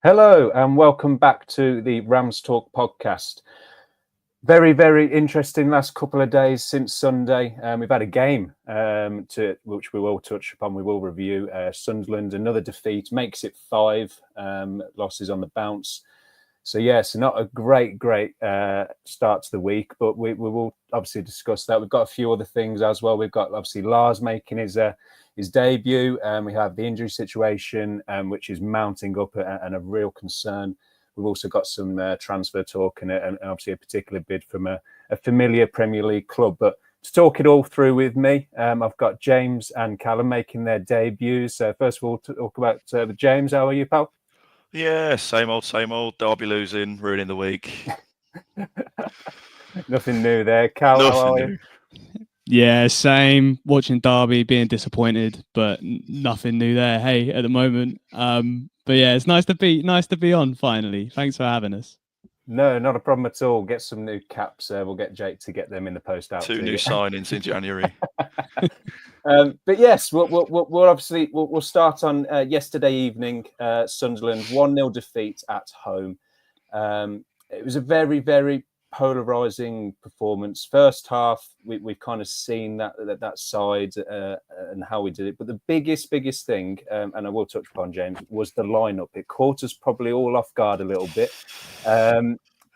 Hello and welcome back to the RamsTalkPodcast. Very, very interesting last couple of days since Sunday. We've had a game which we will touch upon. We will review Sunderland. Another defeat makes it 5 losses on the bounce. So not a great start to the week, but we will obviously discuss that. We've got a few other things as well. We've got obviously Lars making his debut. We have the injury situation, which is mounting up and a real concern. We've also got some transfer talk and obviously a particular bid from a familiar Premier League club. But to talk it all through with me, I've got James and Callum making their debuts. First of all, talk about James. How are you, pal? Yeah, same old. Derby losing, ruining the week. Nothing new there. Cal, how are you? Yeah, same. Watching Derby, being disappointed, but nothing new there. Hey, at the moment. But yeah, it's nice to be on finally. Thanks for having us. No, not a problem at all. Get some new caps. We'll get Jake to get them in the post out. 2 new signings in January. But yes, we'll start on yesterday evening. Sunderland 1-0 defeat at home. It was a very, very polarising performance. First half, we've kind of seen that side and how we did it. But the biggest thing, and I will touch upon, James, was the lineup. It caught us probably all off guard a little bit.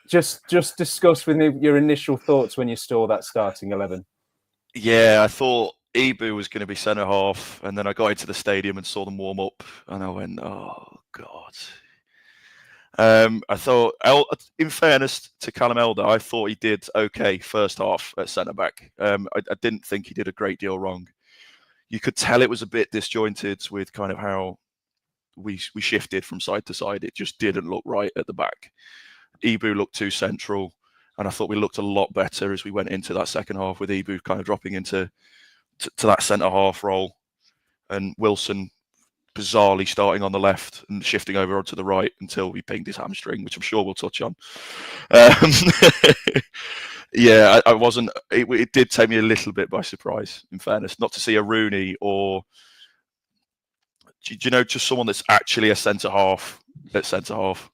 Just discuss with me your initial thoughts when you saw that starting 11. Yeah, I thought Ibu was going to be centre half, and then I got into the stadium and saw them warm up, and I went, "Oh God." I thought, in fairness to Callum Elder, I thought he did okay first half at centre back. I didn't think he did a great deal wrong. You could tell it was a bit disjointed with kind of how we shifted from side to side. It just didn't look right at the back. Ibu looked too central, and I thought we looked a lot better as we went into that second half with Ibu kind of dropping into that centre half role, and Wilson bizarrely starting on the left and shifting over onto the right until we pinged his hamstring, which I'm sure we'll touch on. Yeah, I wasn't. It did take me a little bit by surprise, in fairness, not to see a Rooney or, just someone that's actually a centre half at centre half.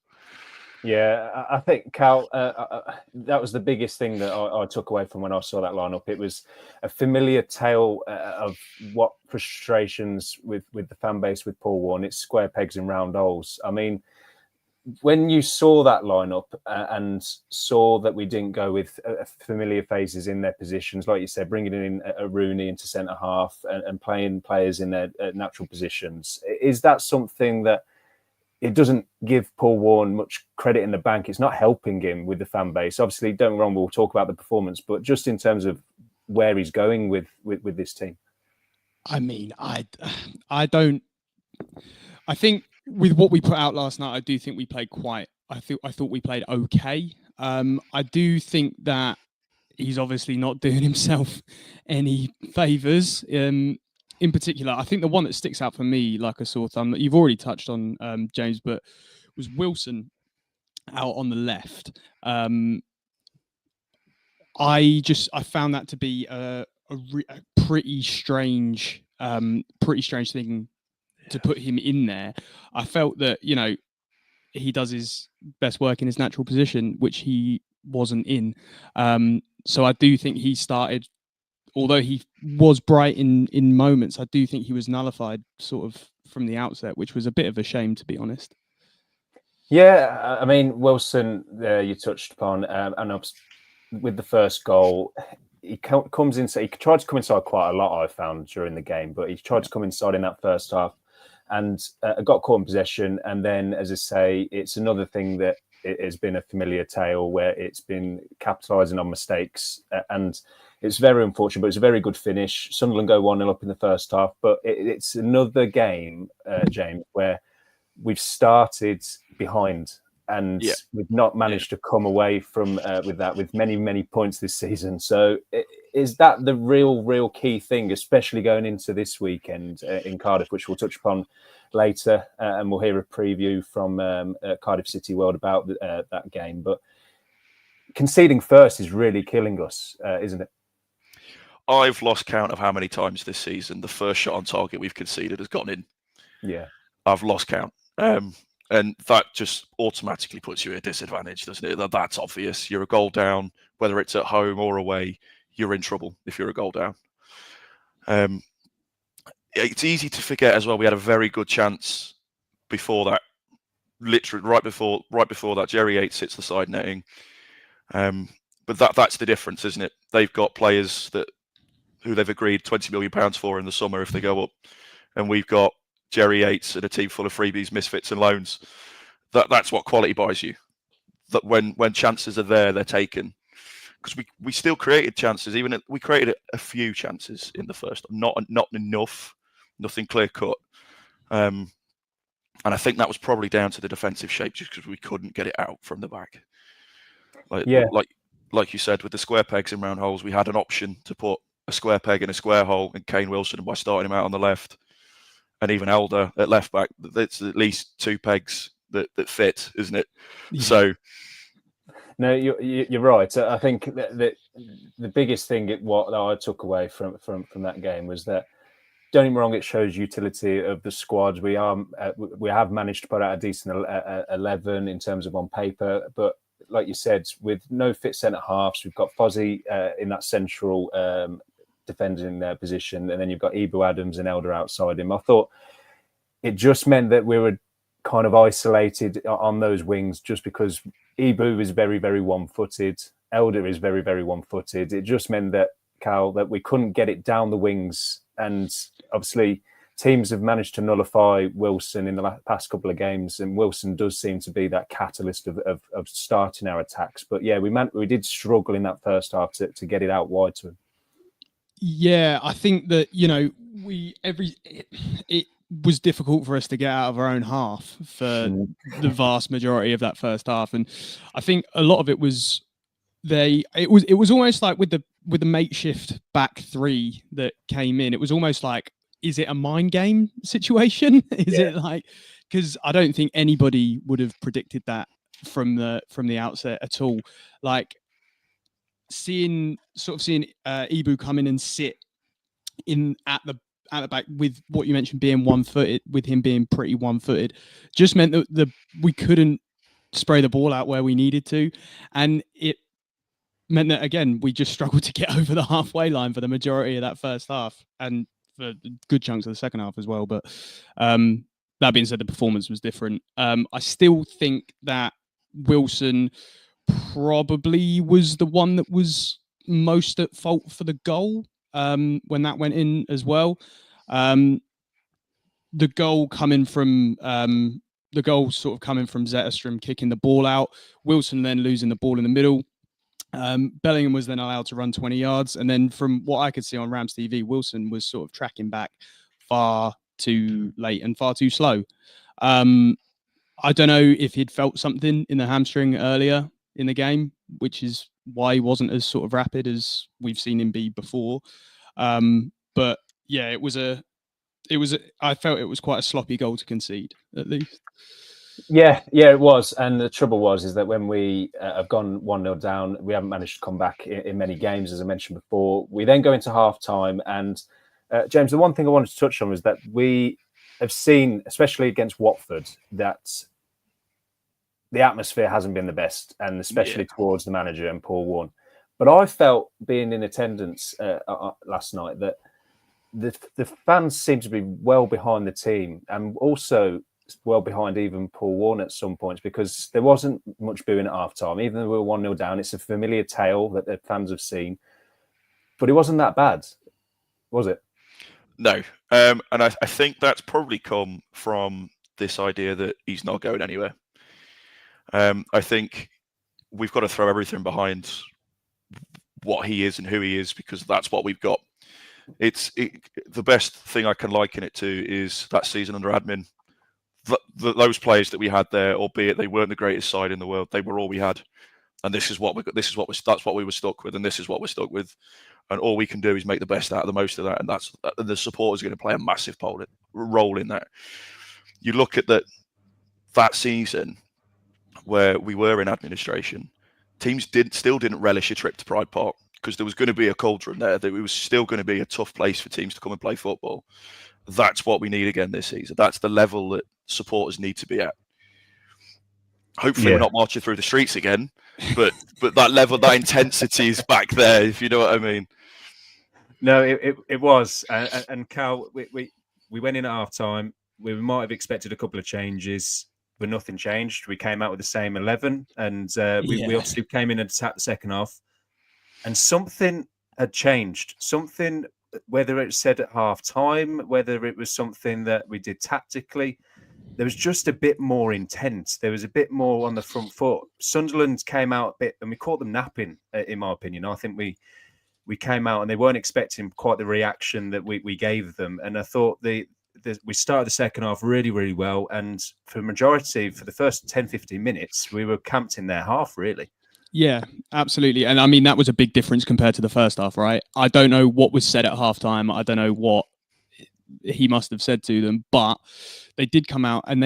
Yeah, I think, Cal, that was the biggest thing that I took away from when I saw that lineup. It was a familiar tale of what frustrations with the fan base with Paul Warne. It's square pegs and round holes. I mean, when you saw that lineup and saw that we didn't go with familiar faces in their positions, like you said, bringing in a Rooney into centre half and playing players in their natural positions, is that something that it doesn't give Paul Warne much credit in the bank? It's not helping him with the fan base. Obviously, don't get me wrong, we'll talk about the performance, but just in terms of where he's going with this team. I mean, I think with what we put out last night, I do think we played I thought we played okay. I do think that he's obviously not doing himself any favours. In particular, I think the one that sticks out for me like a sore thumb that you've already touched on, James, but was Wilson out on the left. I found that to be a pretty strange thing to put him in there. I felt that he does his best work in his natural position, which he wasn't in. So I do think he started. Although he was bright in moments, I do think he was nullified sort of from the outset, which was a bit of a shame, to be honest. Yeah, I mean, Wilson, you touched upon, and with the first goal, he comes in. He tried to come inside quite a lot, I found, during the game, but he tried to come inside in that first half and got caught in possession. And then, as I say, it's another thing that it has been a familiar tale where it's been capitalising on mistakes, and it's very unfortunate, but it's a very good finish. Sunderland go 1-0 up in the first half, but it's another game, James, where we've started behind and we've not managed to come away from with many points this season. So is that the real key thing, especially going into this weekend in Cardiff, which we'll touch upon later, and we'll hear a preview from Cardiff City World about that game. But conceding first is really killing us, isn't it? I've lost count of how many times this season the first shot on target we've conceded has gone in. Yeah, I've lost count. And that just automatically puts you at a disadvantage, doesn't it? That's obvious. You're a goal down, whether it's at home or away, you're in trouble if you're a goal down. It's easy to forget as well. We had a very good chance before that, literally right before that. Jerry Yates hits the side netting. But that's the difference, isn't it? They've got players who they've agreed £20 million for in the summer if they go up, and we've got Jerry Yates and a team full of freebies, misfits, and loans. That's what quality buys you. That when chances are there, they're taken. Because we still created chances. We created a few chances in the first, not enough, nothing clear cut. And I think that was probably down to the defensive shape, just because we couldn't get it out from the back. Like you said, with the square pegs in round holes, we had an option to put a square peg in a square hole and Kane Wilson by starting him out on the left. And even Elder at left back, that's at least 2 pegs that fit, isn't it? Yeah. So, no, you're right. I think that the biggest thing that I took away from that game was that, don't get me wrong, it shows utility of the squad. We have managed to put out a decent 11 in terms of on paper, but like you said, with no fit centre halves, we've got Fozzie in that central defending position, and then you've got Ibu Adams and Elder outside him. I thought it just meant that we were kind of isolated on those wings, just because Ibu is very, very one-footed. Elder is very, very one-footed. It just meant that, Cal, that we couldn't get it down the wings, and obviously teams have managed to nullify Wilson in the past couple of games, and Wilson does seem to be that catalyst of starting our attacks. But yeah, we did struggle in that first half to get it out wide to him. Yeah, I think that, it was difficult for us to get out of our own half for the vast majority of that first half, and I think a lot of it was it was almost like with the makeshift back three that came in. It was almost like, is it a mind game situation? It like, because I don't think anybody would have predicted that from the outset at all. Like seeing Ibu come in and sit in at the back with what you mentioned being one-footed, with him being pretty one-footed, just meant that we couldn't spray the ball out where we needed to, and it meant that again we just struggled to get over the halfway line for the majority of that first half, and for good chunks of the second half as well. But that being said, the performance was different. I still think that Wilson probably was the one that was most at fault for the goal when that went in as well. The goal sort of coming from Zetterstrom kicking the ball out, Wilson then losing the ball in the middle. Bellingham was then allowed to run 20 yards. And then from what I could see on Rams TV, Wilson was sort of tracking back far too late and far too slow. I don't know if he'd felt something in the hamstring earlier in the game, which is why he wasn't as sort of rapid as we've seen him be before. But yeah, I felt it was quite a sloppy goal to concede, at least. Yeah, it was. And the trouble is that when we have gone 1-0 down, we haven't managed to come back in many games, as I mentioned before. We then go into half-time. And, James, the one thing I wanted to touch on was that we have seen, especially against Watford, that the atmosphere hasn't been the best, and especially towards the manager and Paul Warne. But I felt, being in attendance last night, that the fans seem to be well behind the team, and also well behind even Paul Warne at some points, because there wasn't much booing at half-time. Even though we were 1-0 down, it's a familiar tale that the fans have seen. But it wasn't that bad, was it? No. And I think that's probably come from this idea that he's not going anywhere. I think we've got to throw everything behind what he is and who he is, because that's what we've got. The best thing I can liken it to is that season under admin. Those players that we had there, albeit they weren't the greatest side in the world, they were all we had, and that's what we were stuck with, and this is what we're stuck with, and all we can do is make the best out of the most of that, and the supporters are going to play a massive role in that. You look at that season where we were in administration, teams still didn't relish a trip to Pride Park, because there was going to be a cauldron there, that it was still going to be a tough place for teams to come and play football. That's what we need again this season. That's the level that supporters need to be at. Hopefully we're not marching through the streets again, but that level, that intensity is back there, if you know what I mean. No, it was. And Cal, we went in at half time. We might have expected a couple of changes, but nothing changed. We came out with the same 11, and we obviously came in and attacked the second half. And something had changed. Something, whether it said at half time, whether it was something that we did tactically, there was just a bit more intense. There was a bit more on the front foot. Sunderland came out a bit, and we caught them napping, in my opinion. I think we came out and they weren't expecting quite the reaction that we gave them. And I thought we started the second half really, really well. And for the first 10, 15 minutes, we were camped in their half, really. Yeah, absolutely. And I mean, that was a big difference compared to the first half, right? I don't know what was said at halftime. I don't know what he must have said to them, but they did come out and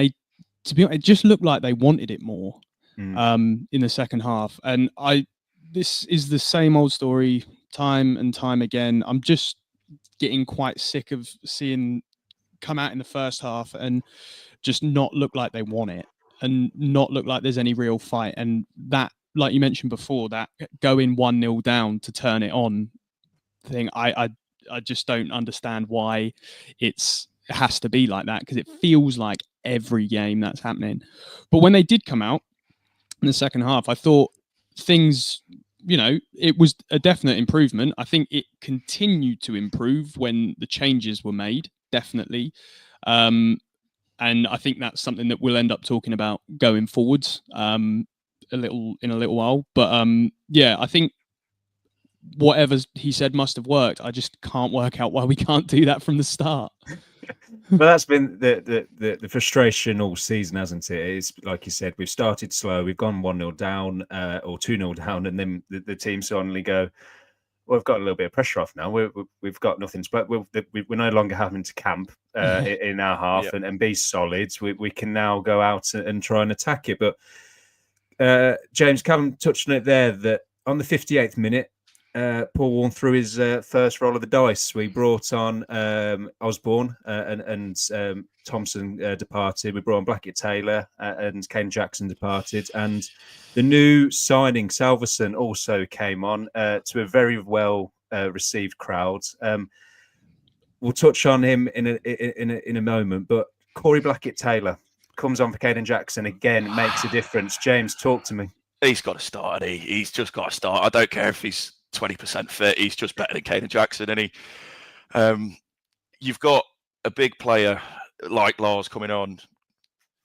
to be honest, it just looked like they wanted it more in the second half. And this is the same old story time and time again. I'm just getting quite sick of seeing come out in the first half and just not look like they want it and not look like there's any real fight. And that, like you mentioned before, that going 1-0 down to turn it on thing, I just don't understand why it has to be like that, because it feels like every game that's happening. But when they did come out in the second half, I thought things, it was a definite improvement. I think it continued to improve when the changes were made, definitely. And I think that's something that we'll end up talking about going forwards in a little while. But I think whatever he said must have worked. I just can't work out why we can't do that from the start. Well, that's been the frustration all season, hasn't it? It's like you said, we've started slow, we've gone 1-0 down or 2-0 down, and then the team suddenly go, well, we've got a little bit of pressure off now. We've got nothing to, but we're no longer having to camp in our half and be solid. We can now go out and try and attack it. But James, Callum touched on it there, that on the 58th minute, Paul Warne threw his first roll of the dice. We brought on Osborne and Thompson departed. We brought on Blackett-Taylor and Kane Jackson departed. And the new signing, Salverson, also came on to a very well received crowd. We'll touch on him in a moment. But Corey Blackett-Taylor comes on for Kane Jackson again, makes a difference. James, talk to me. He's got to start, and he's just got to start. I don't care if he's 20% fit. He's just better than Kane Jackson, and you've got a big player like Lars coming on.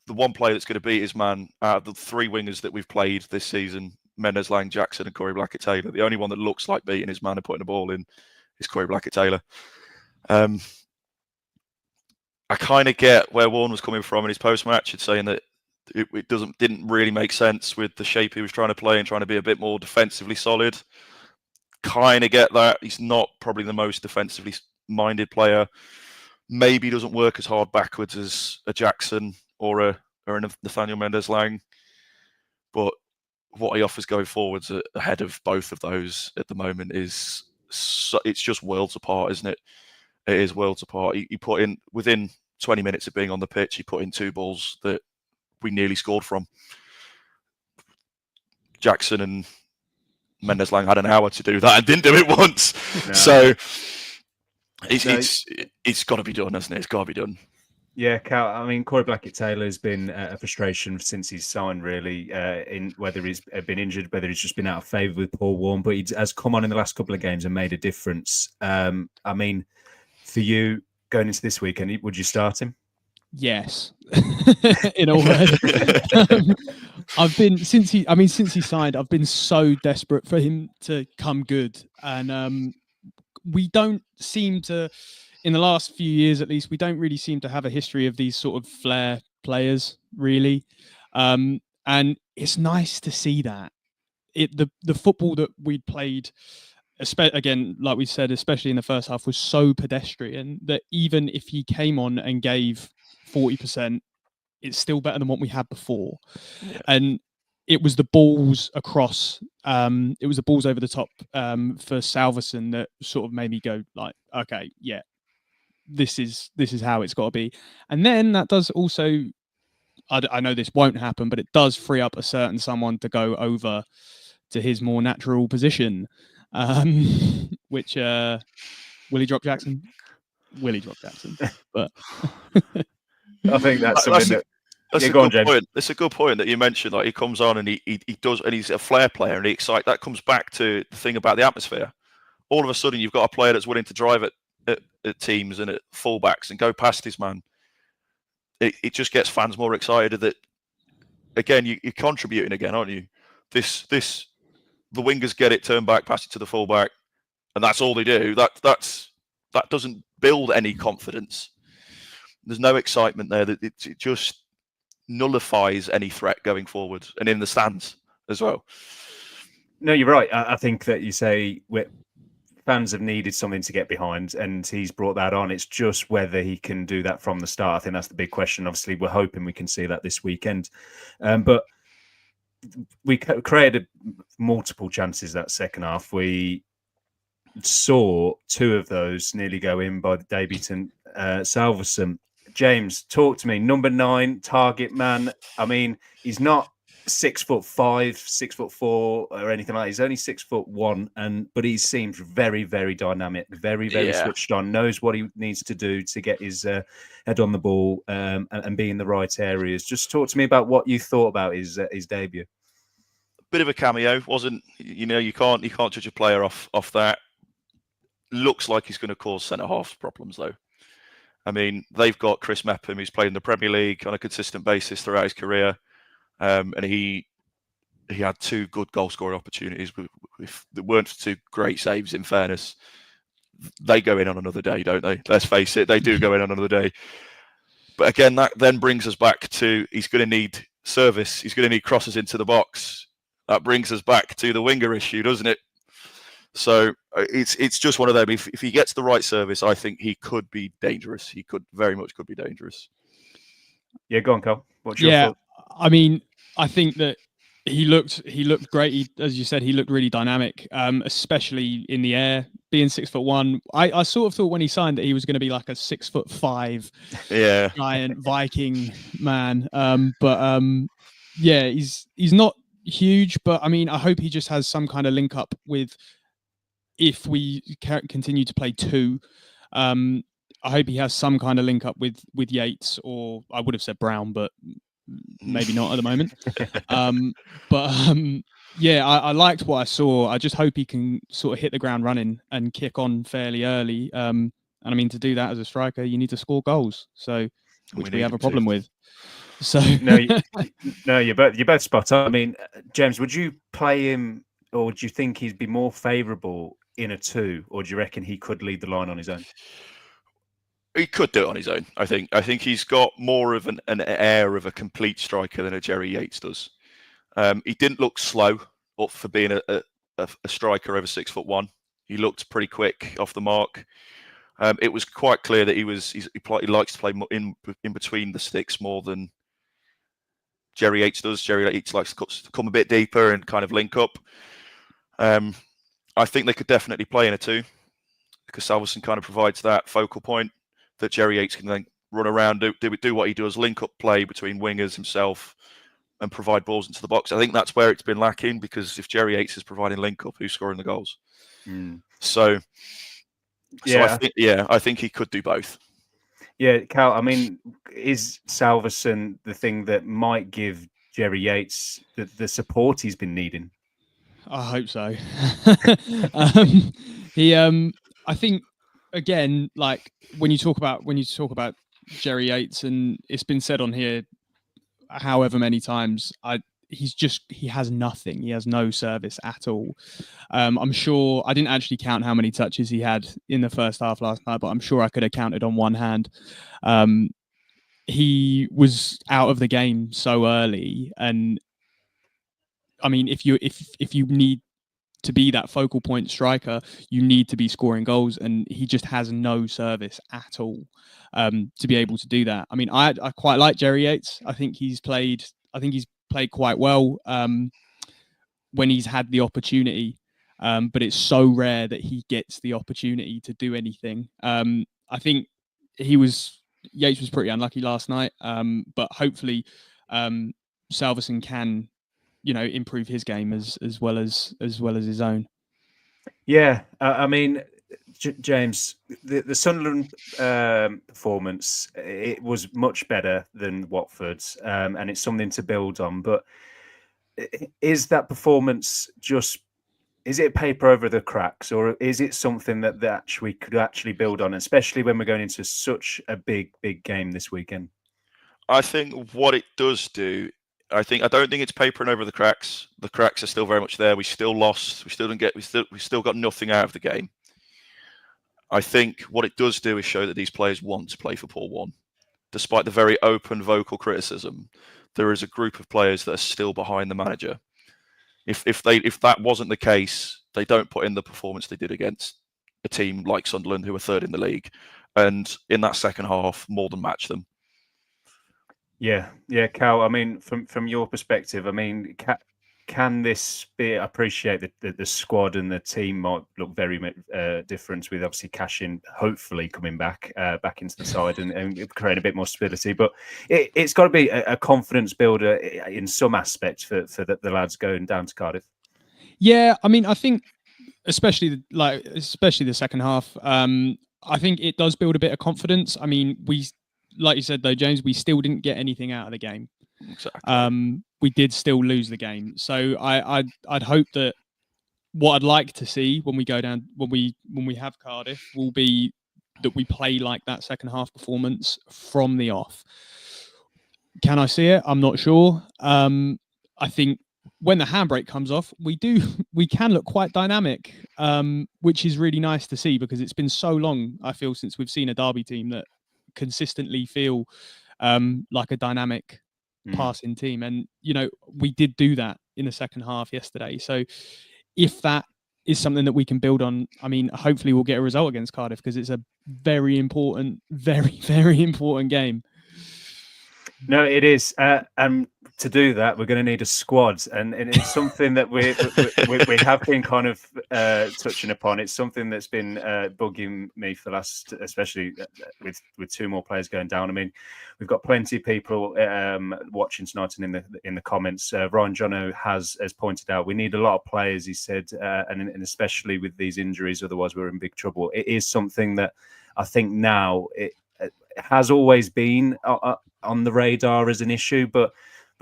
The one player that's going to beat his man out of the three wingers that we've played this season, Mendes-Lang, Jackson, and Corey Blackett-Taylor. The only one that looks like beating his man and putting the ball in is Corey Blackett-Taylor. I kind of get where Warne was coming from in his post-match and saying that it didn't really make sense with the shape he was trying to play and trying to be a bit more defensively solid. Kind of get that. He's not probably the most defensively minded player. Maybe doesn't work as hard backwards as a Jackson or a Nathaniel Mendes-Lang. But what he offers going forwards ahead of both of those at the moment it's just worlds apart, isn't it? It is worlds apart. He put in, within 20 minutes of being on the pitch, he put in two balls that we nearly scored from. Jackson and Mendes-Lang had an hour to do that and didn't do it once. No. So it's got to be done, hasn't it? It's got to be done. Yeah, Cal, I mean, Corey Blackett-Taylor has been a frustration since he's signed, really, in whether he's been injured, whether he's just been out of favour with Paul Warne, but he has come on in the last couple of games and made a difference. I mean, for you, going into this weekend, would you start him? Yes, in a word. I've been since he signed. I've been so desperate for him to come good, and we don't seem to, in the last few years at least, we don't really seem to have a history of these sort of flair players, really. And it's nice to see that the football that we'd played, again, like we said, especially in the first half, was so pedestrian that even if he came on and gave 40%, it's still better than what we had before. Yeah. And it was the balls across, it was the balls over the top for Salverson that sort of made me go like, okay, yeah, this is how it's got to be. And then that does also I know this won't happen, but it does free up a certain someone to go over to his more natural position, which will he drop Jackson? Will he drop Jackson? But I think that's something that's a go on, good James. point. It's a good point that you mentioned. Like he comes on and he does, and he's a flair player, and he excites. That comes back to the thing about the atmosphere. All of a sudden, you've got a player that's willing to drive at teams and at fullbacks and go past his man. It just gets fans more excited that, again, you're contributing again, aren't you? The wingers get it, turn back, pass it to the fullback, and that's all they do. That doesn't build any confidence. There's no excitement there. That it just nullifies any threat going forward and in the stands as well. No, you're right. I think that you say fans have needed something to get behind, and he's brought that on. It's just whether he can do that from the start. I think that's the big question. Obviously, we're hoping we can see that this weekend. But we created multiple chances that second half. We saw two of those nearly go in by the debutant Salverson. James, talk to me. Number 9, target man. I mean, he's not 6'5", 6'4", or anything like that. He's only 6'1", but he seems very, very dynamic, very, very switched on. Knows what he needs to do to get his head on the ball and be in the right areas. Just talk to me about what you thought about his debut. Bit of a cameo, wasn't? You can't judge a player off that. Looks like he's going to cause centre half problems though. I mean, they've got Chris Mepham, who's played in the Premier League on a consistent basis throughout his career. And he had 2 good goal scoring opportunities. If there weren't 2 great saves, in fairness, they go in on another day, don't they? Let's face it, they do go in on another day. But again, that then brings us back to he's going to need service. He's going to need crosses into the box. That brings us back to the winger issue, doesn't it? So it's just one of them. If he gets the right service, I think he could be dangerous. He could very much be dangerous. Yeah, go on, Carl. What's your thought? I mean, I think that he looked great. As you said, he looked really dynamic, especially in the air, being 6'1". I sort of thought when he signed that he was going to be like a 6'5" giant Viking man. He's not huge, but I mean, I hope he just has some kind of link up with. If we continue to play 2, I hope he has some kind of link up with Yates, or I would have said Brown, but maybe not at the moment. I liked what I saw. I just hope he can sort of hit the ground running and kick on fairly early. And I mean, to do that as a striker, you need to score goals. So, which we have a problem with. So no, you're both spot on. I mean, James, would you play him, or do you think he'd be more favourable in a 2, or do you reckon he could lead the line on his own? He could do it on his own. I think he's got more of an air of a complete striker than a Jerry Yates does. He didn't look slow up for being a striker over 6'1". He looked pretty quick off the mark. It was quite clear that he likes to play in between the sticks more than Jerry Yates does. Jerry Yates likes to come a bit deeper and kind of link up. I think they could definitely play in a 2 because Salverson kind of provides that focal point that Jerry Yates can then run around, do what he does, link up play between wingers himself and provide balls into the box. I think that's where it's been lacking, because if Jerry Yates is providing link up, who's scoring the goals? So I think he could do both. Yeah, Cal, I mean, is Salverson the thing that might give Jerry Yates the support he's been needing? I hope so. I think, again, like when you talk about Jerry Yates, and it's been said on here however many times, he has nothing. He has no service at all. I'm sure I didn't actually count how many touches he had in the first half last night, but I'm sure I could have counted on one hand. He was out of the game so early, and I mean, if you need to be that focal point striker, you need to be scoring goals, and he just has no service at all to be able to do that. I mean, I quite like Jerry Yates. I think he's played quite well when he's had the opportunity, but it's so rare that he gets the opportunity to do anything. I think Yates was pretty unlucky last night, but hopefully Salverson can, improve his game as well as his own. Yeah, I mean, James, the Sunderland performance, it was much better than Watford's, and it's something to build on. But is that performance is it paper over the cracks, or is it something that we could actually build on, especially when we're going into such a big game this weekend? I think what it does do, I don't think it's papering over the cracks. The cracks are still very much there. We still lost. We still got nothing out of the game. I think what it does do is show that these players want to play for Paul Warne. Despite the very open vocal criticism, there is a group of players that are still behind the manager. If that wasn't the case, they don't put in the performance they did against a team like Sunderland, who are third in the league, and in that second half, more than match them. Yeah, Cal. I mean, from your perspective, I mean, can this be? I appreciate that the squad and the team might look very different, with obviously Cashin hopefully coming back into the side and create a bit more stability. But it's got to be a confidence builder in some aspects for the lads going down to Cardiff. Yeah, I mean, I think especially the second half. I think it does build a bit of confidence. I mean, like you said though, James, we still didn't get anything out of the game. Exactly. We did still lose the game. So I'd hope that what I'd like to see when we go down, when we have Cardiff, will be that we play like that second half performance from the off. Can I see it? I'm not sure. I think when the handbrake comes off, we can look quite dynamic, which is really nice to see, because it's been so long, I feel, since we've seen a Derby team that consistently feel like a dynamic passing team. And we did do that in the second half yesterday. So if that is something that we can build on, I mean, hopefully we'll get a result against Cardiff, because it's a very important, very, very important game. No, it is, and to do that, we're going to need a squad, and it's something that we have been kind of touching upon. It's something that's been bugging me for the last, especially with two more players going down. I mean, we've got plenty of people watching tonight, and in the comments, Ryan Jono has pointed out we need a lot of players. He said, and especially with these injuries, otherwise we're in big trouble. It is something that I think now it has always been on the radar as an issue, but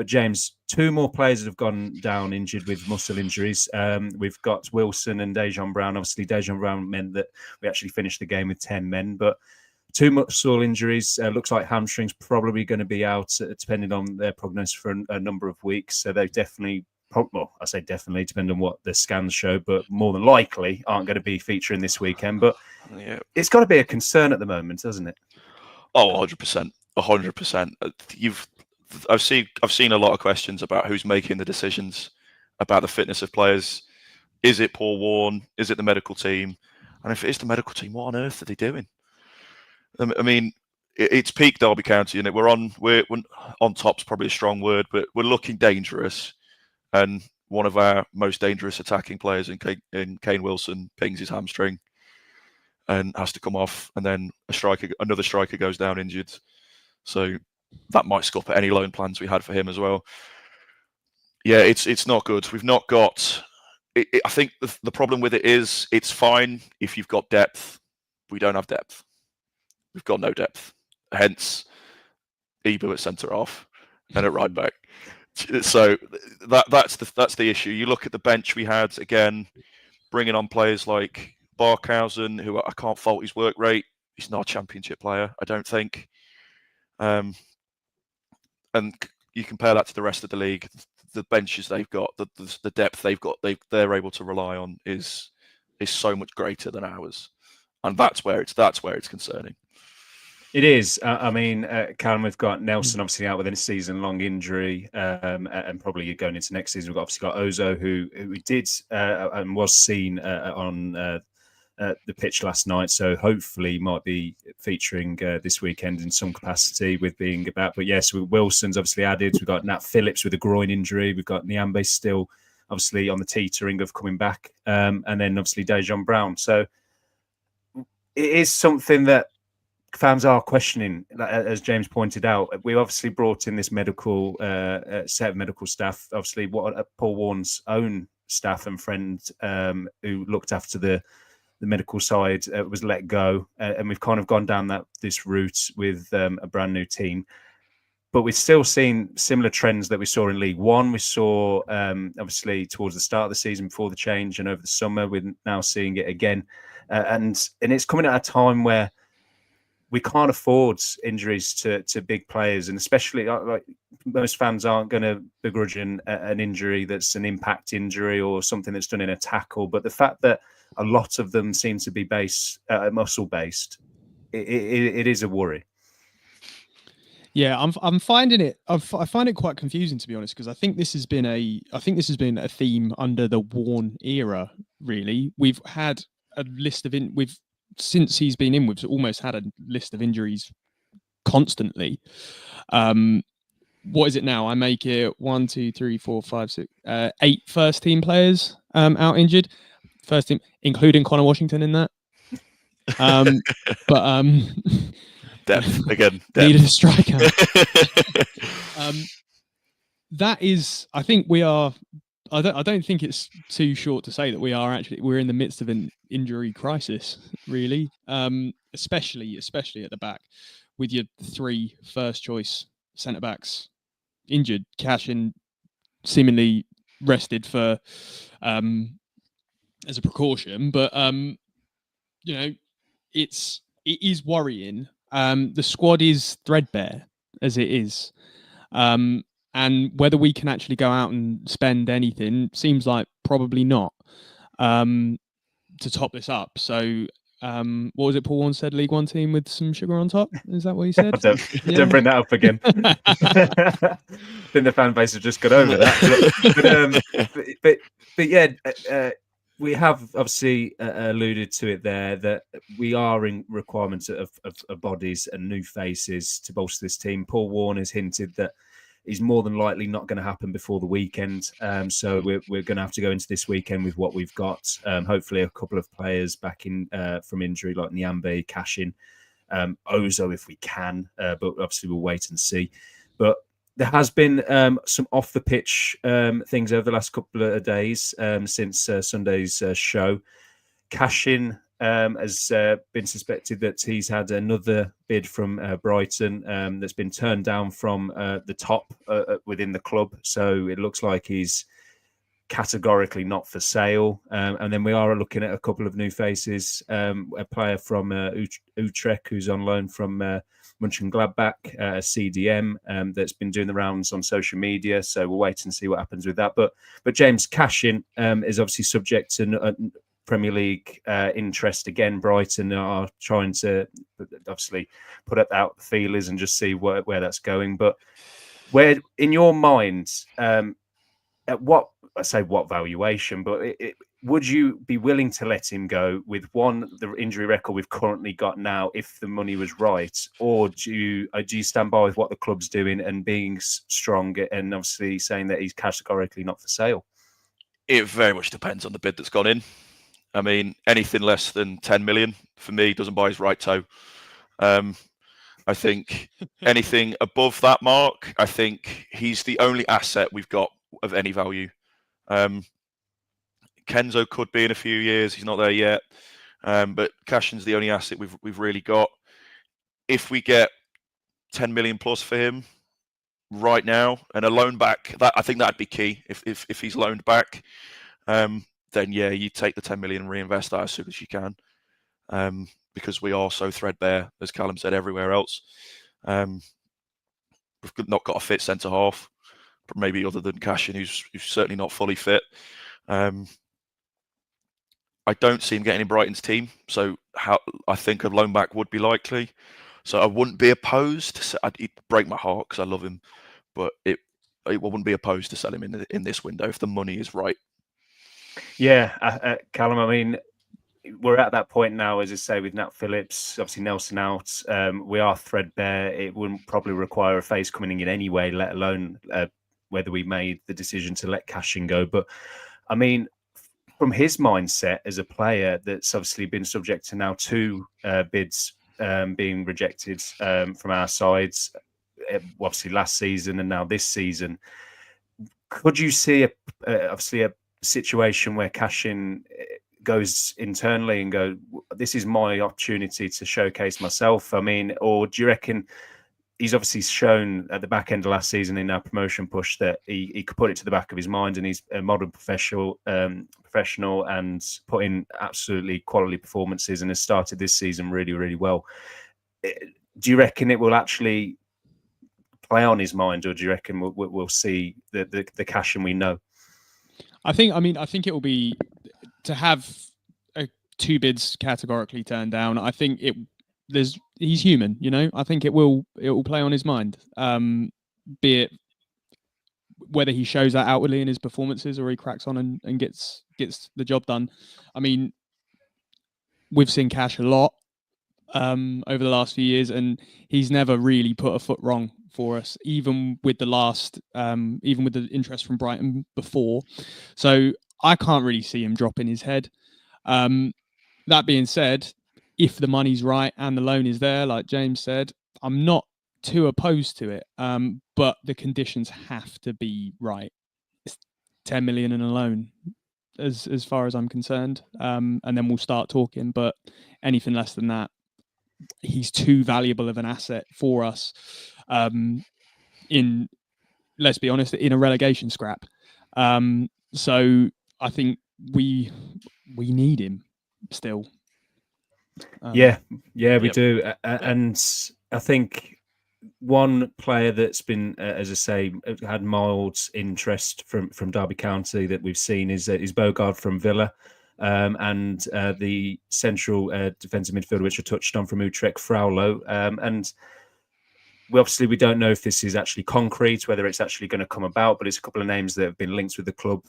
James, two more players have gone down injured with muscle injuries. We've got Wilson and Dosanjh Brown. Obviously, Dosanjh Brown meant that we actually finished the game with 10 men, but two muscle injuries. Looks like hamstrings probably going to be out, depending on their prognosis, for a number of weeks. So they definitely, well, I say definitely, depending on what the scans show, but more than likely aren't going to be featuring this weekend. But yeah, it's got to be a concern at the moment, hasn't it? Oh, 100%. 100%. I've seen a lot of questions about who's making the decisions about the fitness of players. Is it Paul Warne? Is it the medical team? And if it is the medical team, what on earth are they doing? I mean, it's peak Derby County, and we're on top's probably a strong word, but we're looking dangerous. And one of our most dangerous attacking players in Kane Wilson pings his hamstring and has to come off, and then another striker goes down injured. So that might scupper any loan plans we had for him as well. Yeah, it's not good. We've not got. I think the problem with it is it's fine if you've got depth. We don't have depth. We've got no depth. Hence, Ibu at centre half and at right back. So that's the issue. You look at the bench we had, again, bringing on players like Barkhausen, who I can't fault his work rate. He's not a championship player, I don't think. And you compare that to the rest of the league, the benches they've got, the depth they've got, they're able to rely on is so much greater than ours, and that's where it's concerning. It is. I mean, Callum, we've got Nelson obviously out with a season-long injury, and probably going into next season. We've obviously got Ozo, who did and was seen on the pitch last night, so hopefully might be featuring this weekend in some capacity with being about. But yes, Wilson's obviously added. We've got Nat Phillips with a groin injury. We've got Nyambe still obviously on the teetering of coming back, and then obviously Dosanjh Brown. So it is something that fans are questioning, as James pointed out. We obviously brought in this medical set of medical staff. Obviously, what Paul Warne's own staff and friend who looked after the medical side was let go, and we've kind of gone down this route with a brand new team. But we've still seen similar trends that we saw in League One. We saw, obviously, towards the start of the season before the change, and over the summer, we're now seeing it again. And it's coming at a time where we can't afford injuries to big players, and especially like most fans aren't going to begrudge an injury that's an impact injury or something that's done in a tackle. But the fact that a lot of them seem to be muscle based, it is a worry. Yeah, I'm finding it. I find it quite confusing, to be honest, because I think this has been a theme under the Warne era. Really, we've had a list of since he's been in, we've almost had a list of injuries constantly. What is it now? I make it 1, 2, 3, 4, 5, 6, 8 first team players out injured. First team, including Connor Washington in that. But depth again. Needed a striker. That is, I think we are. I don't think it's too short to say that we're in the midst of an injury crisis, really. Especially at the back, with your 3 first choice centre backs injured, Cashin seemingly rested for as a precaution, but it is worrying. The squad is threadbare as it is. And whether we can actually go out and spend anything seems like probably not to top this up. So what was it Paul Warne said? League One team with some sugar on top? Is that what he said? Don't bring that up again. I think the fan base have just got over that. But yeah, we have obviously alluded to it there that we are in requirements of bodies and new faces to bolster this team. Paul Warne has hinted that is more than likely not going to happen before the weekend. So we're going to have to go into this weekend with what we've got. Hopefully a couple of players back in from injury like Nyambe, Cashin, Ozo if we can, but obviously we'll wait and see. But there has been some off-the-pitch things over the last couple of days since Sunday's show. Cashin has been suspected that he's had another bid from Brighton that's been turned down from the top within the club. So it looks like he's categorically not for sale. And then we are looking at a couple of new faces. A player from Utrecht who's on loan from Mönchengladbach, CDM, that's been doing the rounds on social media. So we'll wait and see what happens with that. But James Cashin is obviously subject to Premier League interest again. Brighton are trying to obviously put out the feelers and just see where that's going. But where, in your mind, at what valuation? But would you be willing to let him go with the injury record we've currently got now, if the money was right, or do you stand by with what the club's doing and being strong and obviously saying that he's categorically not for sale? It very much depends on the bid that's gone in. I mean, anything less than 10 million for me doesn't buy his right toe. I think anything above that mark, I think he's the only asset we've got of any value. Kenzo could be in a few years. He's not there yet. But Cashin's the only asset we've really got. If we get 10 million plus for him right now and a loan back, I think that'd be key. If he's loaned back, then yeah, you take the 10 million and reinvest that as soon as you can, because we are so threadbare, as Callum said, everywhere else. We've not got a fit centre half, maybe other than Cashin, who's certainly not fully fit. I don't see him getting in Brighton's team, so I think a loan back would be likely. So I wouldn't be opposed. It'd break my heart because I love him, but I wouldn't be opposed to sell him in this window if the money is right. Yeah, Callum, I mean, we're at that point now, as I say, with Nat Phillips, obviously Nelson out. We are threadbare. It wouldn't probably require a face coming in anyway, let alone whether we made the decision to let Cashin go. But, I mean, from his mindset as a player that's obviously been subject to now 2 bids being rejected from our sides, obviously last season and now this season. Could you see obviously a situation where Cashin goes internally and go, this is my opportunity to showcase myself? I mean, or do you reckon he's obviously shown at the back end of last season in our promotion push that he could put it to the back of his mind, and he's a modern professional and put in absolutely quality performances and has started this season really, really well. Do you reckon it will actually play on his mind, or do you reckon we'll see the Cashin we know? I think it will be to have two bids categorically turned down. I think he's human, you know. I think it will play on his mind, be it whether he shows that outwardly in his performances or he cracks on and gets the job done. I mean, we've seen Cash a lot over the last few years, and he's never really put a foot wrong for us, even with the interest from Brighton before. So I can't really see him dropping his head. That being said, if the money's right and the loan is there, like James said, I'm not too opposed to it. But the conditions have to be right. It's 10 million in a loan, as far as I'm concerned. And then we'll start talking. But anything less than that, he's too valuable of an asset for us. Let's be honest, in a relegation scrap. So I think we need him still. We do. And I think one player that's been, as I say, had mild interest from Derby County that we've seen is Bogard from Villa, and the central defensive midfielder, which I touched on, from Utrecht, Fraulo. And we don't know if this is actually concrete, whether it's actually going to come about, but it's a couple of names that have been linked with the club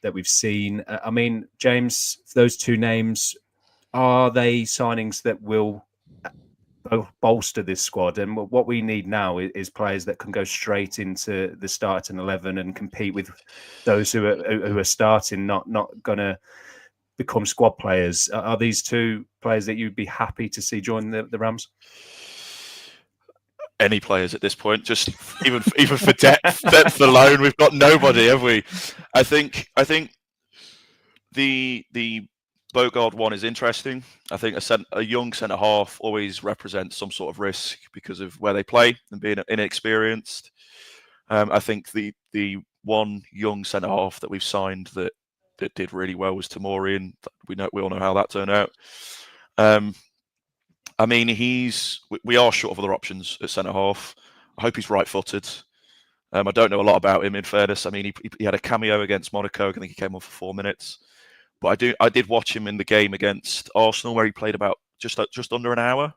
that we've seen. I mean, James, those two names, are they signings that will bolster this squad? And what we need now is players that can go straight into the starting 11 and compete with those who are starting, not going to become squad players. Are these two players that you'd be happy to see join the Rams? Any players at this point, just even for depth alone, we've got nobody, have we? I think the Bogard one is interesting. I think a young centre half always represents some sort of risk because of where they play and being inexperienced. I think the one young centre half that we've signed that did really well was Tamorian. We all know how that turned out. I mean, we are short of other options at centre half. I hope he's right-footed. I don't know a lot about him, in fairness. I mean, he had a cameo against Monaco. I think he came on for 4 minutes. But I did watch him in the game against Arsenal, where he played about just under an hour,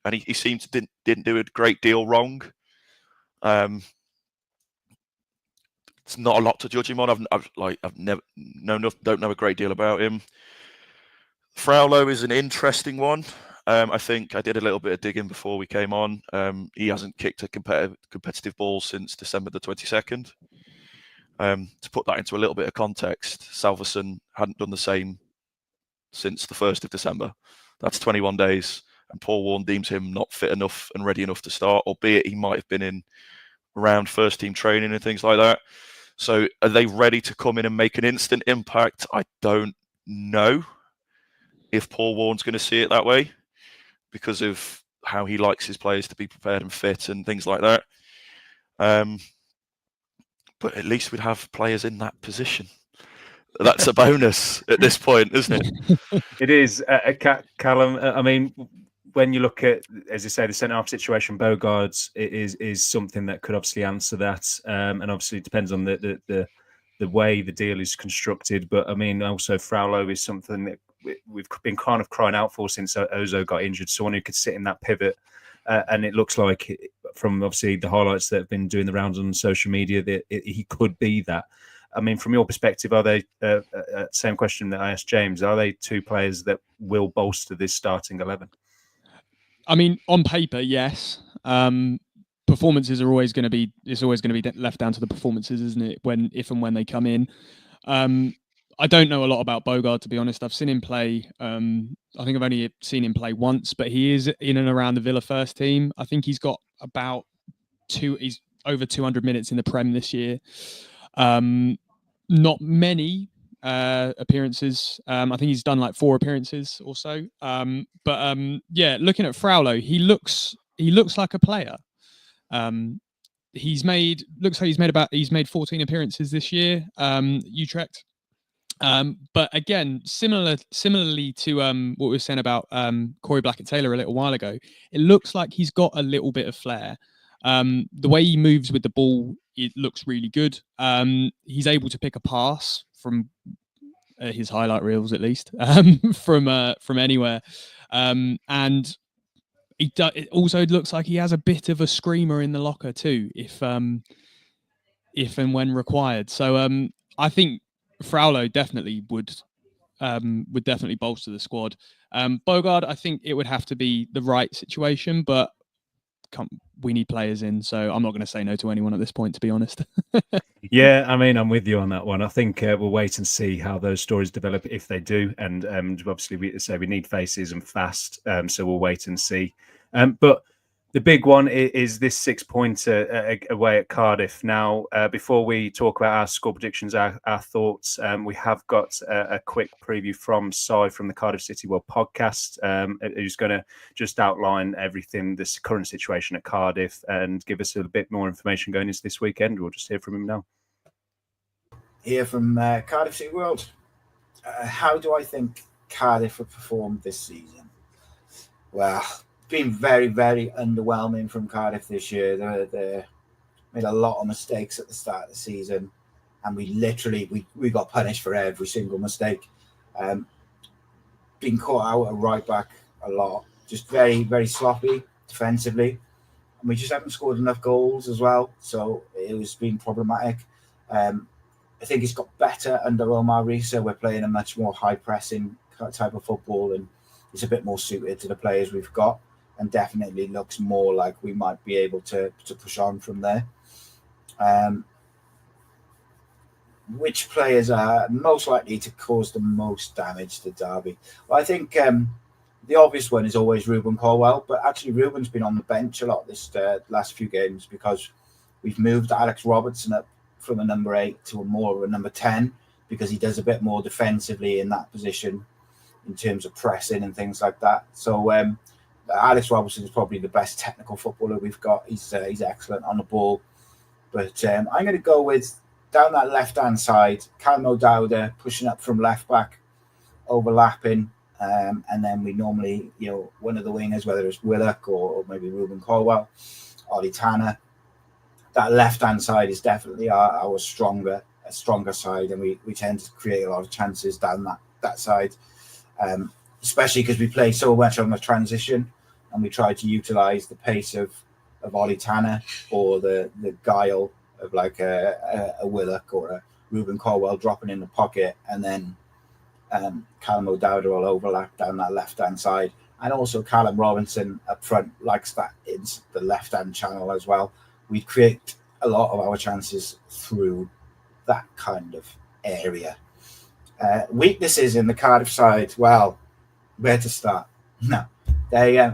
and he seemed to didn't do a great deal wrong. It's not a lot to judge him on. I've never don't know a great deal about him. Fraulo is an interesting one. I think I did a little bit of digging before we came on. He hasn't kicked a competitive ball since December the 22nd. To put that into a little bit of context, Salverson hadn't done the same since the 1st of December. That's 21 days, and Paul Warne deems him not fit enough and ready enough to start, albeit he might have been in around first team training and things like that. So are they ready to come in and make an instant impact? I don't know if Paul Warne's going to see it that way, because of how he likes his players to be prepared and fit and things like that. But at least we'd have players in that position. That's a bonus at this point, isn't it? It is, Callum. I mean, when you look at, as you say, the centre-half situation, Bogard is something that could obviously answer that. And obviously it depends on the way the deal is constructed. But I mean, also Fraulo is something that we've been kind of crying out for since Ozo got injured. Someone who could sit in that pivot. And it looks like, from obviously the highlights that have been doing the rounds on social media, that he could be that. I mean, from your perspective, are they, same question that I asked James, are they two players that will bolster this starting 11? I mean, on paper, yes. Performances are always going to be left down to the performances, isn't it? If and when they come in. I don't know a lot about Bogard, to be honest. I've seen him play. I think I've only seen him play once, but he is in and around the Villa first team. I think he's got he's over 200 minutes in the Prem this year. Not many appearances. I think he's done like 4 appearances or so. Yeah, looking at Fraulo, he looks like a player. He's made 14 appearances this year. Utrecht. But again, similarly to what we were saying about Corey Blackett-Taylor a little while ago, it looks like he's got a little bit of flair. The way he moves with the ball, it looks really good. He's able to pick a pass from his highlight reels, at least, from anywhere. And it also looks like he has a bit of a screamer in the locker too, if and when required. So I think Fraulo definitely would definitely bolster the squad. Bogard, I think it would have to be the right situation, but we need players in, so I'm not going to say no to anyone at this point, to be honest. Yeah, I mean, I'm with you on that one. I think we'll wait and see how those stories develop, if they do. And obviously, we need faces and fast, so we'll wait and see. But the big one is this 6-pointer away at Cardiff. Now, before we talk about our score predictions, our thoughts, we have got a quick preview from Si from the Cardiff City World podcast, who's going to just outline everything, this current situation at Cardiff, and give us a bit more information going into this weekend. We'll just hear from him now. Here from Cardiff City World. How do I think Cardiff have performed this season? Well, been very, very underwhelming from Cardiff this year. They made a lot of mistakes at the start of the season, and we got punished for every single mistake. Been caught out at right back a lot, just very, very sloppy defensively, and we just haven't scored enough goals as well. So it was been problematic. I think it's got better under Omar Risa. We're playing a much more high pressing type of football, and it's a bit more suited to the players we've got, and definitely looks more like we might be able to push on from there. Which players are most likely to cause the most damage to Derby? Well, I think the obvious one is always Ruben Colwell, but actually Ruben's been on the bench a lot this last few games because we've moved Alex Robertson up from a number 8 to more of a number 10 because he does a bit more defensively in that position in terms of pressing and things like that. So Alex Robertson is probably the best technical footballer we've got. He's excellent on the ball. But I'm going to go with, down that left-hand side, Callum O'Dowda pushing up from left-back, overlapping, and then we normally, one of the wingers, whether it's Willock or maybe Ruben Colwell, Ollie Tanner. That left-hand side is definitely our stronger side, and we tend to create a lot of chances down that side, especially because we play so much on the transition, and we try to utilise the pace of Ollie Tanner or the guile of like a Willock or a Ruben Colwell dropping in the pocket, and then Callum O'Dowda will overlap down that left-hand side. And also Callum Robinson up front likes that in the left-hand channel as well. We create a lot of our chances through that kind of area. Weaknesses in the Cardiff side, well, where to start? No,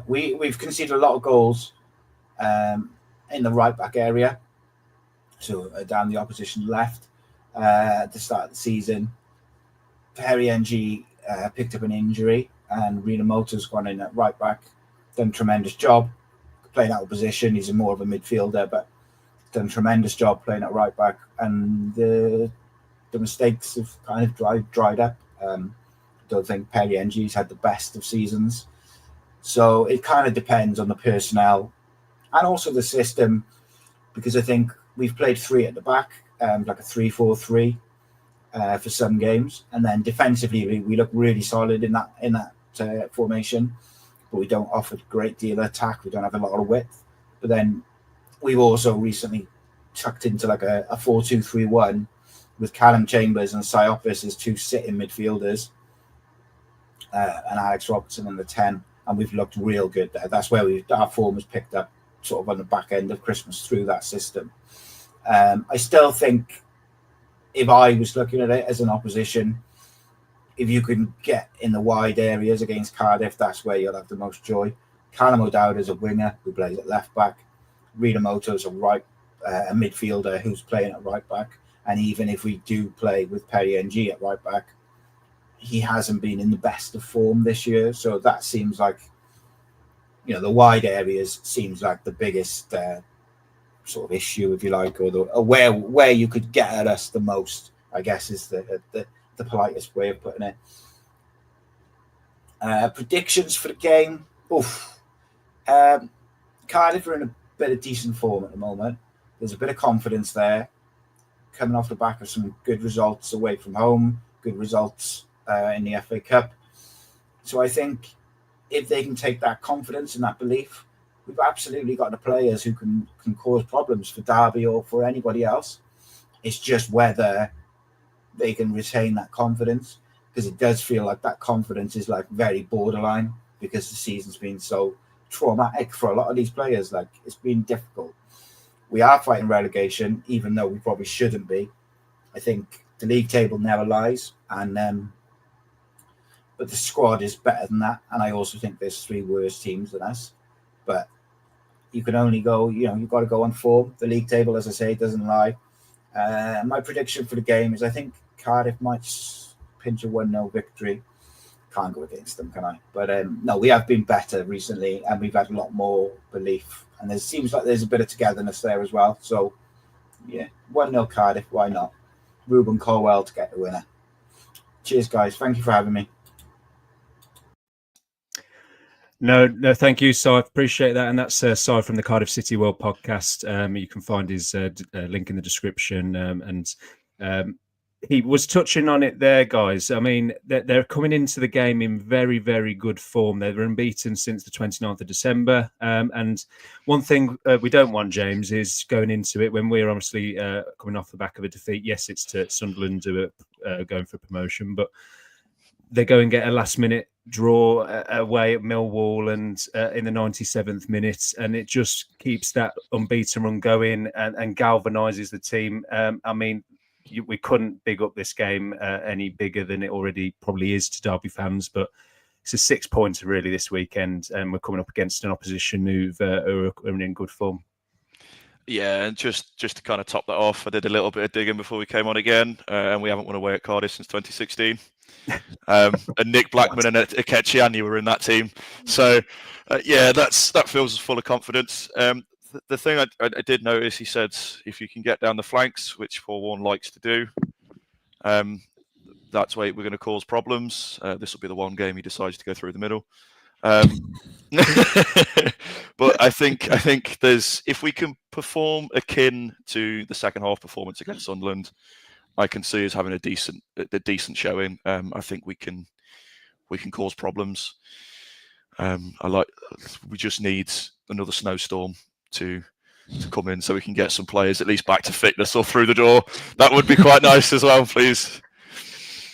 we've conceded a lot of goals in the right back area, so down the opposition left at the start of the season. Perry NG picked up an injury, and Rena Motor's gone in at right back, done a tremendous job playing out of position. He's more of a midfielder, but done a tremendous job playing at right back, and the mistakes have kind of dried up. Don't think Perry NG's had the best of seasons, so it kind of depends on the personnel and also the system, because I think we've played 3 at the back, like a 3-4-3 for some games, and then defensively we look really solid in that formation, but we don't offer a great deal of attack. We don't have a lot of width. But then we've also recently tucked into like a 4-2-3-1 with Callum Chambers and Siopis as 2 sitting midfielders, and Alex Robertson in the 10, and we've looked real good there. That's where our form was picked up sort of on the back end of Christmas through that system. I still think if I was looking at it as an opposition, if you can get in the wide areas against Cardiff, that's where you'll have the most joy. Callum O'Dowd is a winger who plays at left back. Rita Moto is a midfielder who's playing at right back. And even if we do play with Perry NG at right back, he hasn't been in the best of form this year. So that seems like, the wide areas seems like the biggest sort of issue, if you like, or where you could get at us the most, I guess, is the politest way of putting it. Predictions for the game. Cardiff are in a bit of decent form at the moment. There's a bit of confidence there, coming off the back of some good results away from home, good results in the FA Cup. So I think if they can take that confidence and that belief, we've absolutely got the players who can cause problems for Derby or for anybody else. It's just whether they can retain that confidence, because it does feel like that confidence is like very borderline, because the season's been so traumatic for a lot of these players. Like, it's been difficult. We are fighting relegation, even though we probably shouldn't be. I think the league table never lies, and but the squad is better than that. And I also think there's 3 worse teams than us. But you can only go, you've got to go on form. The league table, as I say, doesn't lie. My prediction for the game is I think Cardiff might pinch a 1-0 victory. Can't go against them, can I? But no, we have been better recently, and we've had a lot more belief. And it seems like there's a bit of togetherness there as well. So, yeah, 1-0 Cardiff, why not? Ruben Colwell to get the winner. Cheers, guys. Thank you for having me. No, thank you, Si. I appreciate that. And that's Si from the Cardiff City World podcast. You can find his link in the description. And he was touching on it there, guys. I mean, they're coming into the game in very, very good form. They're unbeaten since the 29th of December. And one thing we don't want, James, is going into it when we're obviously coming off the back of a defeat. Yes, it's to Sunderland going for promotion, but they go and get a last-minute draw away at Millwall and in the 97th minute, and it just keeps that unbeaten run going and galvanises the team. I mean, we couldn't big up this game any bigger than it already probably is to Derby fans, but it's a 6-pointer really this weekend, and we're coming up against an opposition who are in good form. Yeah, and just to kind of top that off, I did a little bit of digging before we came on again, and we haven't won away at Cardiff since 2016. And Nick Blackman and Akechi were in that team, so that fills us full of confidence. The thing I did notice, he said, if you can get down the flanks, which Forewarn likes to do, that's where we're going to cause problems. This will be the one game he decides to go through the middle. But I think there's, if we can perform akin to the second half performance against Sunderland, I can see us having a decent showing. I think we can cause problems. We just need another snowstorm to come in so we can get some players at least back to fitness or through the door. That would be quite nice as well, please.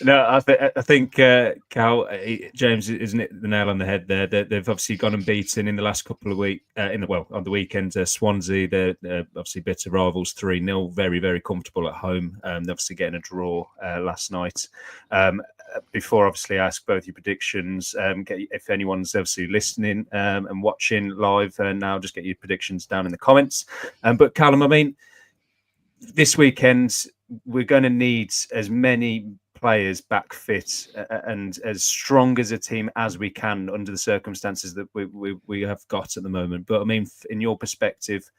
No, I think Cal, James, isn't it the nail on the head there? They've obviously gone and beaten in the last couple of weeks. On the weekend, Swansea, they're obviously bitter rivals, 3-0, very, very comfortable at home. They're obviously getting a draw last night. Before, obviously, I ask both your predictions. If anyone's obviously listening and watching live now, just get your predictions down in the comments. But Callum, I mean, this weekend we're going to need as many players back fit and as strong as a team as we can under the circumstances that we have got at the moment. But I mean, in your perspective,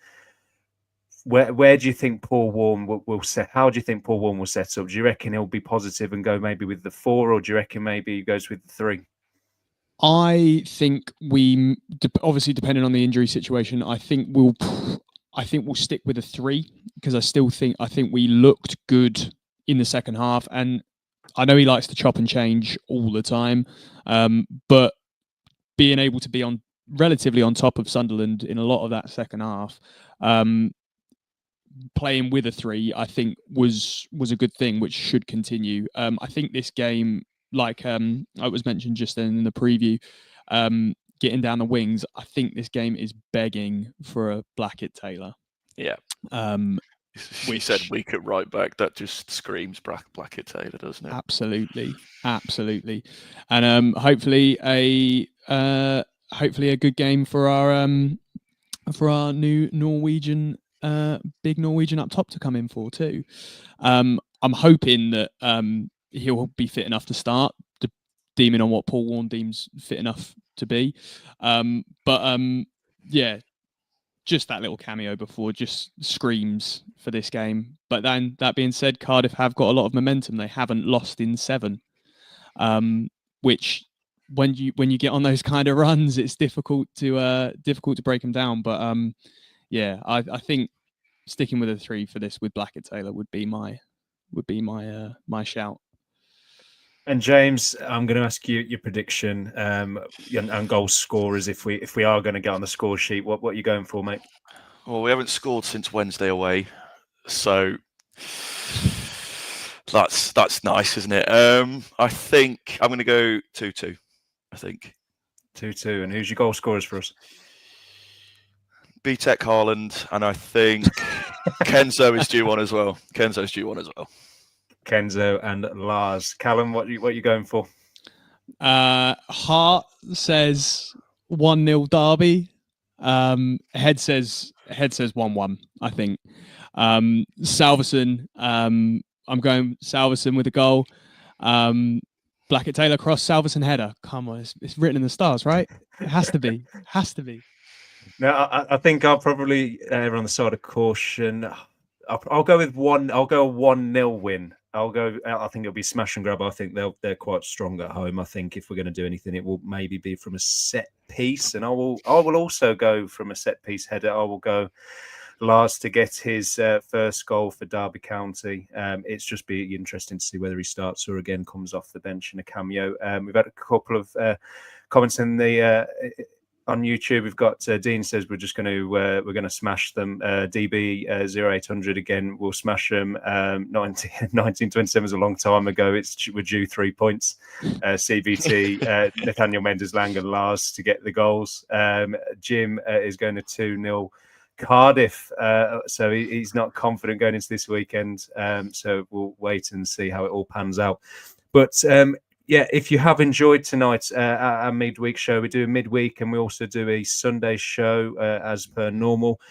where do you think Paul Warne will set? How do you think Paul Warne will set up? Do you reckon he'll be positive and go maybe with the 4, or do you reckon maybe he goes with the 3? I think we, obviously depending on the injury situation, I think we'll stick with a 3, because I think we looked good in the second half, and I know he likes to chop and change all the time, but being able to be relatively on top of Sunderland in a lot of that second half, playing with a 3, I think was a good thing, which should continue. I think this game, like I was mentioned just then in the preview, getting down the wings, I think this game is begging for a Blackett Taylor. Yeah. You said weak at right back. That just screams Blackett Taylor, doesn't it? Absolutely. And hopefully a good game for our new Norwegian big Norwegian up top to come in for too. I'm hoping that he'll be fit enough to start, deeming on what Paul Warne deems fit enough to be. Yeah, just that little cameo before just screams for this game. But then that being said, Cardiff have got a lot of momentum. They haven't lost in 7, which when you get on those kind of runs, it's difficult to break them down. But I think sticking with a 3 for this with Blackett Taylor would be my shout. And James, I'm going to ask you your prediction and goal scorers if we are going to get on the score sheet. What are you going for, mate? Well, we haven't scored since Wednesday away, so that's nice, isn't it? I think I'm going to go 2-2. I think 2-2. And who's your goal scorers for us? BTEC Haaland, and I think Kenzo is due one as well. Kenzo and Lars. Callum, what are you going for? Heart says 1-0 Derby. Head says 1-1. I think. Salverson. I'm going Salverson with a goal. Blackett Taylor cross, Salverson header. Come on, it's written in the stars, right? It has to be. No, I think I'll probably err on the side of caution. I'll go with one. I'll go a 1-0 win. I think it'll be smash and grab. I think they're quite strong at home. I think if we're going to do anything, it will maybe be from a set piece, and I will also go from a set piece header. I will go Lars to get his first goal for Derby County. It's just be interesting to see whether he starts or again comes off the bench in a cameo. We've had a couple of comments in the. On YouTube, we've got Dean says we're going to smash them. DB 0800 again, we'll smash them. 1927 is a long time ago. We're due 3 points. CBT Nathaniel Mendes Lang and Lars to get the goals. Jim is going to 2-0 Cardiff, so he's not confident going into this weekend. So we'll wait and see how it all pans out. But if you have enjoyed tonight, our midweek show, we do a midweek and we also do a Sunday show as per normal.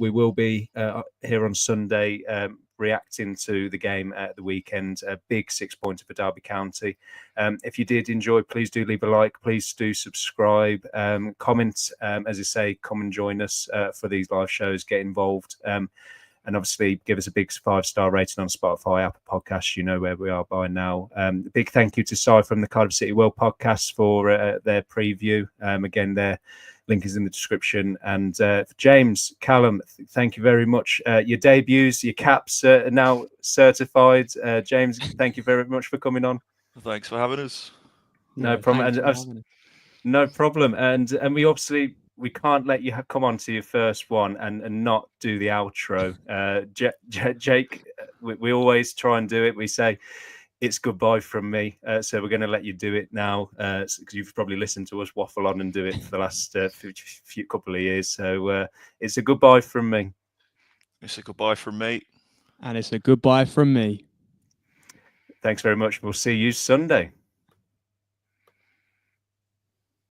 We will be here on Sunday reacting to the game at the weekend, a big 6-pointer for Derby County. If you did enjoy, please do leave a like, please do subscribe, comment, as I say, come and join us for these live shows, get involved. And obviously, give us a big 5-star rating on Spotify, Apple Podcasts. You know where we are by now. Big thank you to Si from the Cardiff City World podcast for their preview. Again, their link is in the description. And James, Callum, thank you very much. Your debuts, your caps are now certified. James, thank you very much for coming on. Thanks for having us. No problem. No problem. And we obviously... we can't let you come on to your first one and not do the outro. Jake, we always try and do it. We say it's goodbye from me. So we're going to let you do it now because you've probably listened to us waffle on and do it for the last few couple of years. So it's a goodbye from me. It's a goodbye from me. And it's a goodbye from me. Thanks very much. We'll see you Sunday.